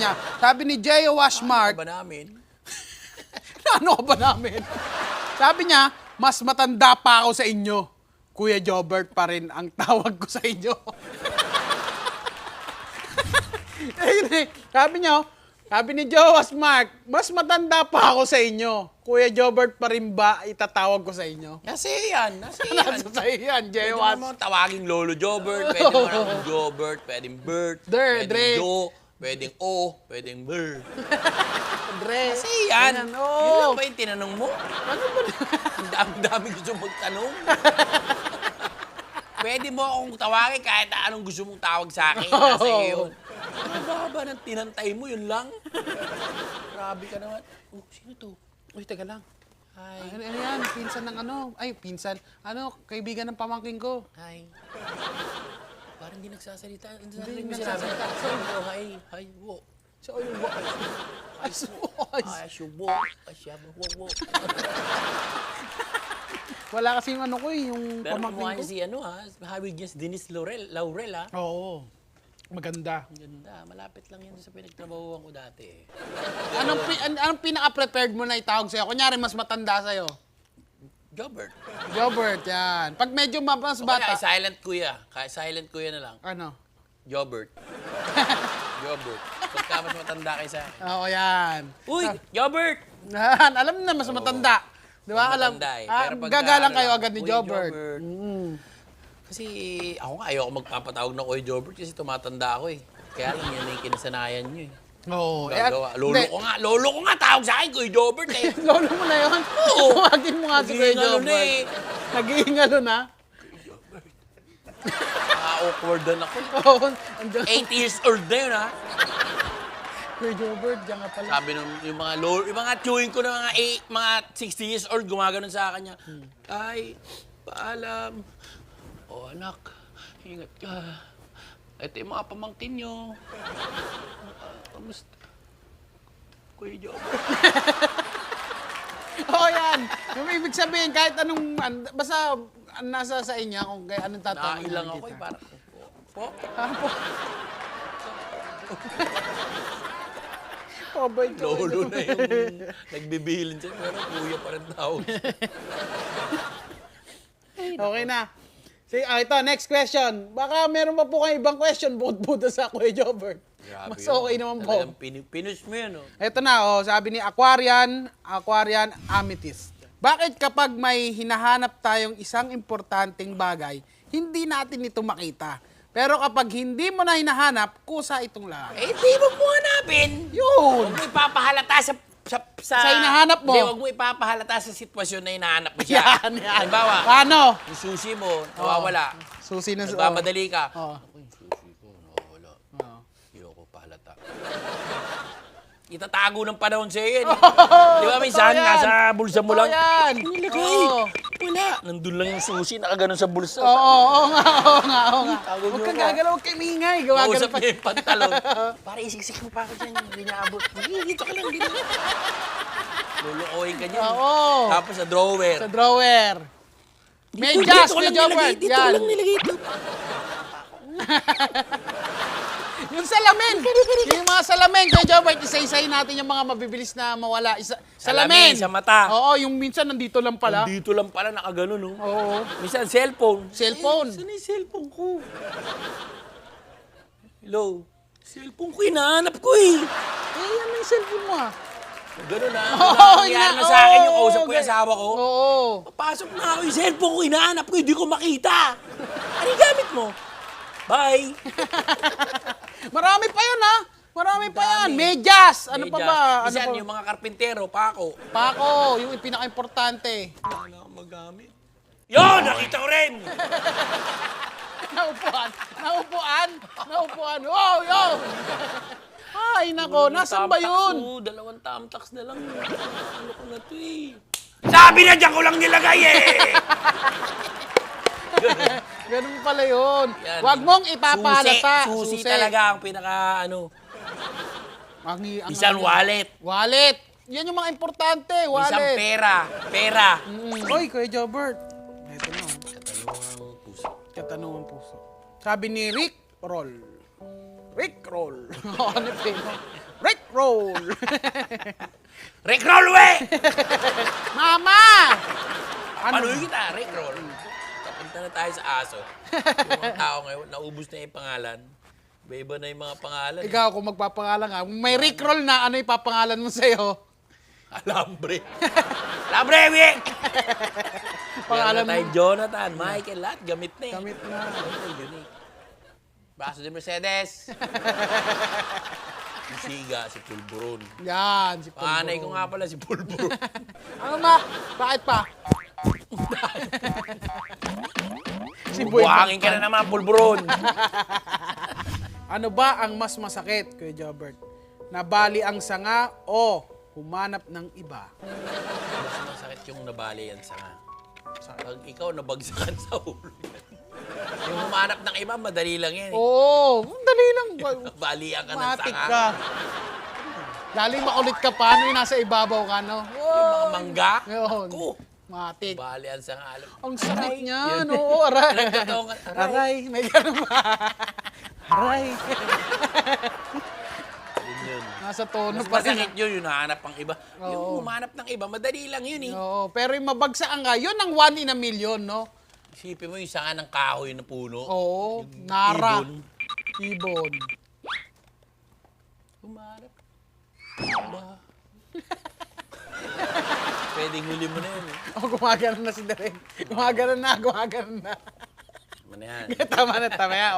niya. Sabi ni J.O. Washmark. Ano ba namin? Ano ba namin? Sabi niya, mas matanda pa ako sa inyo. Kuya Jobert pa rin ang tawag ko sa inyo. Ayun eh. Sabi ni Joe Washmark, mas matanda pa ako sa inyo. Kuya Jobert pa rin ba itatawag ko sa inyo? Nasa yan. Nasa sa'yo yan, Pwede J.O. naman tawaging Lolo Jobert, pwede naman akong Jobert, pwedeng Bert, Dre. pwedeng Joe, pwedeng O, pwedeng Ber. Andre. Kasi yan. Ayan, Yun oo. lang ba yung tinanong mo? Ano ba? Ang dami gusto magtanong. Pwede mo akong tawagin kahit anong gusto mong tawag sa akin. Nasa iyo yun. Ano ba ng tinantay mo? Yun lang. Grabe ka naman. Oh, sino to? Uy, teka lang. Hi. Ano yan? Pinsan ng ano? Ay, pinsan. Ano, kaibigan ng pamangking ko. Hi. Parang hindi nagsasalita. Hindi Hindi nagsasalita. nagsasalita. Hi. Hi. Wo. So, yung ay, Ay, subo. Ay, siya. Wo. wala kasing ano ko eh, yung Pero pamangking kumukha ko. niya si ano ha. Hawig niya si Dennis Laurel ha. Oo. Maganda. Ang ganda. Malapit lang yan sa pinagtrabahuan ko dati eh. Anong pinaka-prepared mo na itawag sa'yo? Kunyari, mas matanda sa'yo. Jobert. Jobert, yan. Pag medyo mas O bata. kaya silent kuya. Kaya silent kuya na lang. Ano? Jobert. Jobert. Pagka mas matanda kayo sa akin. Oo, yan. Uy! Jobert! Yan, alam na mas matanda. Di ba? Alam. Matanda eh. Pero pagka Gagalang ano kayo lang, agad ni Uy, Jobert. Kasi ako nga ayoko magpapatawag na Kuya Jobert kasi tumatanda ako eh. Kaya lang yan na yung kinasanayan nyo eh. Oo. Gagawa. Hindi. Lolo ko nga tawag sa akin Kuya Jobert eh. Lolo mo na yun? Oo. Tawagin mo nga si Kuya Nag-iingalo na Jobert. eh. Nag-iingalo na? Awkward na ako. Oo. Andiyan. 8 years old na yun ha. Kuya Jobert, diyan nga pala. Sabi nung yung mga lolo, yung mga chewing ko na mga 60 years old gumagano sa kanya. Ay, paalam. O anak, ingat ka. Ito yung mga pamangkin nyo. Kamusta? Kuya Jobert. Oo, yan. Yung ibig sabihin, kahit anong, basta nasa sa inyo kung kaya anong tatanungin Nakailang ako kita. eh, parang, po? Oh, boy, Lolo na yung nagbibilin siya, pero kuya pa rin tawag. Okay na. Sige, ito, next question. Baka meron pa po kayong ibang question bukod sa Kuya Jobert. Grabe Mas yun. okay naman po. Talagang pinus mo yan, oh. Ito na, sabi ni Aquarian Amethyst. Bakit kapag may hinahanap tayong isang importanteng bagay, hindi natin ito makita? Pero kapag hindi mo na hinahanap, kusa itong lahat. Eh, di mo mo hanapin. Yun! Huwag mo ipapahalata sa hinahanap mo. Hindi, huwag mo ipapahalata sa sitwasyon na hinahanap mo siya. Yan, yan. Halimbawa, Paano? yung susi mo, nawawala. Susi na Nagmamadali ka. Oo. Ako yung susi ko, nawawala. Oo. Hindi ako pahalata. Itatago ng panahon sa'yo yan. Di ba minsan, yan. nasa bulsa mo lang. Totoo yan. Nilagay. Oo. Wala. Nandun lang yung susi, nakaganon sa bulsa. Oo nga. Tago Huwag niyo kang ako. gagalaw, huwag kang mingay. Gawagano Mausap pa. niya yung pantalon. Para isiksik mo pa ako dyan, hindi niya abot. Dito ka lang, dito. Lulukoyin ka niyan. Oo. Tapos sa drawer. Sa drawer. Medyas, ko Kuya lang Jobert. nilagay, dito ko lang nilagay ito. Yung salamin. Yung mga salamin, Kuya Jobert, isa-isayin natin yung mga mabibilis na mawala. Salamin sa mata. Oo, yung minsan nandito lang pala. Dito lang pala nakaganon, no? Oo. Minsan, cellphone. Cellphone. Saan yung cellphone ko? Hello? Cellphone ko, hinahanap ko eh. Eh, yan yung cellphone mo ah. Ganun na. Oo, Nangyari na sa akin yung kausap ko yung asawa ko. Oo. Papasok na ako yung cellphone ko, hinahanap ko, hindi ko makita. Ano yung gamit mo? Bye. Marami pa yun ha. Marami pa yan. Medyas. Ano pa ba? Ano Minsan, pa? yung mga karpintero, pako. Pako, yung pinaka-importante. Wala akong magamit. Yun! Nakita ko rin! Naupuan. Wow, yo! Ay, nako, nasan ba yun? Dalawang tamtax na lang. Ano ko na to eh. Sabi na dyan ko lang nilagay eh! Ganun pala yun. Yan. Huwag mong ipapahalata. Susi talaga ang pinaka ano. Isang wallet. Wallet. Yan yung mga importante, Isang wallet. pera. Oy, Kuya Jobert. Ito na. Katanungang puso. Katanungan puso. Sabi ni Rick Roll. Ano pa yun? roll. Rickroll, we! Mama! Ano? Panuhin kita, Rickroll. Papunta na tayo sa aso. Yung mga tao ngayon, naubos na yung pangalan. Iba na yung mga pangalan. Ikaw, kung magpapangalan ka, kung may Rickroll na, ano ipapangalan mo sa'yo? Alambre. Alambre, we! Pangalan Pangalan tayo, mo. Jonathan, Michael, lahat. Gamit na eh. Gamit na. Unique. Baso de Mercedes. Si Siga, si Pulburon. Yan, si Pulburon. Panganay ko nga pala si Pulburon. Ano ma? Bakit pa? Si Boy. Buhangin ka na naman, Pulburon. Ano ba ang mas masakit, Kuya Jobert? Nabali ang sanga o humanap ng iba? Mas masakit yung nabali yan sa nga. Pag ikaw nabagsakan sa ulo. Yung humanap ng iba, madali lang yan. Oo, dali lang. Balian ka ng Matik sanga. ka. Laling makulit ka pa, ano yung nasa ibabaw ka, no? Yung mga mangga. Yun. Ako. Matik. Balian sa nga. Ang sakit niya, Yun. no? Aray. Nagkataon ka, aray. Aray, may ganun ba? Aray. Yun. Nasa tono Mas pa rin. masakit yun, yung nahanap ang iba. Yung Oo. humanap ng iba, madali lang yun eh. Oo, pero yung mabagsakan ka, yun ang 1 in a million, no? Isipin mo yung sanga ng kahoy na puno. Oo, nara. ibon. Ibon. Humanap. Ba? Pwedeng huli mo na yun eh. Oh, gumagana na si Derek. Gumagana na. Ano yan? Tama na, tama yan.